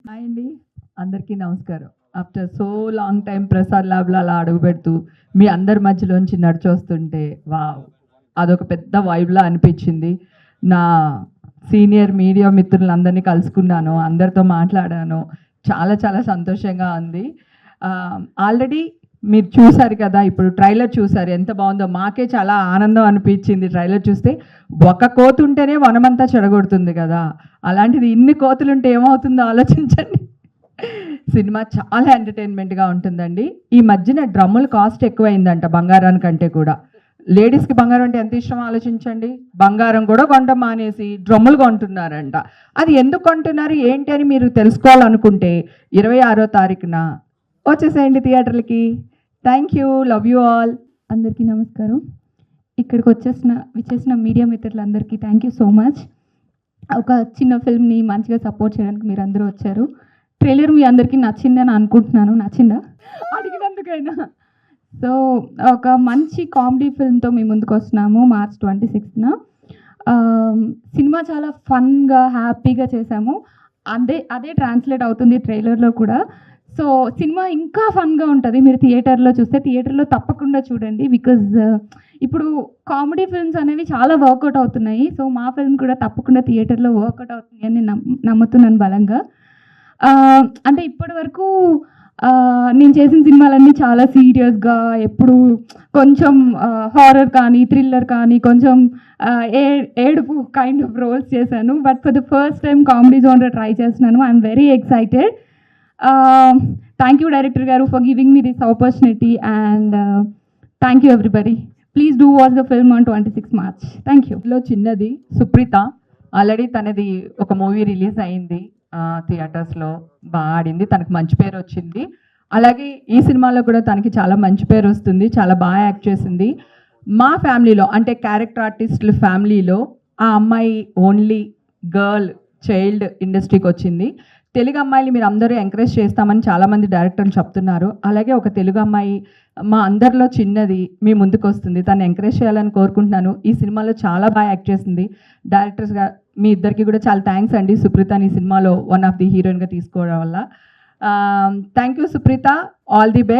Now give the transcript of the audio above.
Hi అండి, అందరికీ నమస్కారం. After so long time Prasad ల్యాబ్లో అలా అడుగుపెడుతూ మీ అందరి మధ్యలోంచి నడిచొస్తుంటే వావ్, అదొక పెద్ద వైబ్లా అనిపించింది. నా సీనియర్ మీడియా మిత్రులందరినీ కలుసుకున్నాను, అందరితో మాట్లాడాను. చాలా చాలా సంతోషంగా ఉంది. ఆల్రెడీ మీరు చూసారు కదా, ఇప్పుడు ట్రైలర్ చూసారు, ఎంత బాగుందో. మాకే చాలా ఆనందం అనిపించింది ట్రైలర్ చూస్తే. ఒక కోతి ఉంటేనే వనమంతా చెడగొడుతుంది కదా, అలాంటిది ఇన్ని కోతులు ఉంటే ఏమవుతుందో ఆలోచించండి. సినిమా చాలా ఎంటర్టైన్మెంట్గా ఉంటుందండి. ఈ మధ్యన డ్రమ్ముల కాస్ట్ ఎక్కువైందంట బంగారానికంటే కూడా. లేడీస్కి బంగారం అంటే ఎంత ఇష్టమో ఆలోచించండి. బంగారం కూడా కొంట మానేసి డ్రమ్ములు కొంటున్నారంట. అది ఎందుకు కొంటున్నారు ఏంటి అని మీరు తెలుసుకోవాలనుకుంటే 26వ తారీఖున వచ్చేసేయండి థియేటర్లకి. Thank you, love you all. అందరికీ నమస్కారం. ఇక్కడికి విచ్చేసిన మీడియా మిత్రులందరికీ థ్యాంక్ యూ సో మచ్. ఒక చిన్న ఫిల్మ్ని మంచిగా సపోర్ట్ చేయడానికి మీరు అందరూ వచ్చారు. ట్రైలర్ మీ అందరికీ నచ్చిందని అనుకుంటున్నాను. నచ్చిందా అడిగినందుకైనా. సో ఒక మంచి కామెడీ ఫిల్మ్తో మీ ముందుకు వస్తున్నాము March 26న. సినిమా చాలా ఫన్గా హ్యాపీగా చేశాము. అదే ట్రాన్స్లేట్ అవుతుంది ట్రైలర్లో కూడా. సో సినిమా ఇంకా ఫన్గా ఉంటుంది. మీరు థియేటర్లో చూస్తే థియేటర్లో తప్పకుండా చూడండి. బికాజ్ ఇప్పుడు కామెడీ ఫిల్మ్స్ అనేవి చాలా వర్కౌట్ అవుతున్నాయి. సో మా ఫిల్మ్ కూడా తప్పకుండా థియేటర్లో వర్కౌట్ అవుతుంది అని నమ్ముతున్నాను బలంగా. అంటే ఇప్పటి వరకు నేను చేసిన సినిమాలన్నీ చాలా సీరియస్గా, ఎప్పుడు కొంచెం హారర్ కానీ థ్రిల్లర్ కానీ కొంచెం ఏడుపు కైండ్ ఆఫ్ రోల్స్ చేశాను. But for the first time comedy genre try చేస్తున్నాను. I'm very excited. Thank you director గారు for giving me this opportunity and thank you everybody. Please do watch the film on 26 March. Thank you. చిన్నది Supritha, already తనది ఒక movie release అయింది థియేటర్స్లో, బాగా ఆడింది, తనకు మంచి పేరు వచ్చింది. అలాగే ఈ సినిమాలో కూడా తనకి చాలా మంచి పేరు వస్తుంది, చాలా బాగా యాక్ట్ చేసింది. మా ఫ్యామిలీలో అంటే క్యారెక్టర్ ఆర్టిస్టుల ఫ్యామిలీలో ఆ అమ్మాయి ఓన్లీ గర్ల్ చైల్డ్ ఇండస్ట్రీకి వచ్చింది. తెలుగు అమ్మాయిని మీరు అందరూ ఎంకరేజ్ చేస్తామని చాలామంది డైరెక్టర్లు చెప్తున్నారు. అలాగే ఒక తెలుగు అమ్మాయి మా అందరిలో చిన్నది మీ ముందుకు వస్తుంది, తను ఎంకరేజ్ చేయాలని కోరుకుంటున్నాను. ఈ సినిమాలో చాలా బాగా యాక్ట్ చేసింది. డైరెక్టర్స్గా మీ ఇద్దరికి కూడా చాలా థ్యాంక్స్ అండి, సుప్రీతని ఈ సినిమాలో వన్ ఆఫ్ ది హీరోయిన్గా తీసుకోవడం వల్ల. Thank you Supritha, all the best.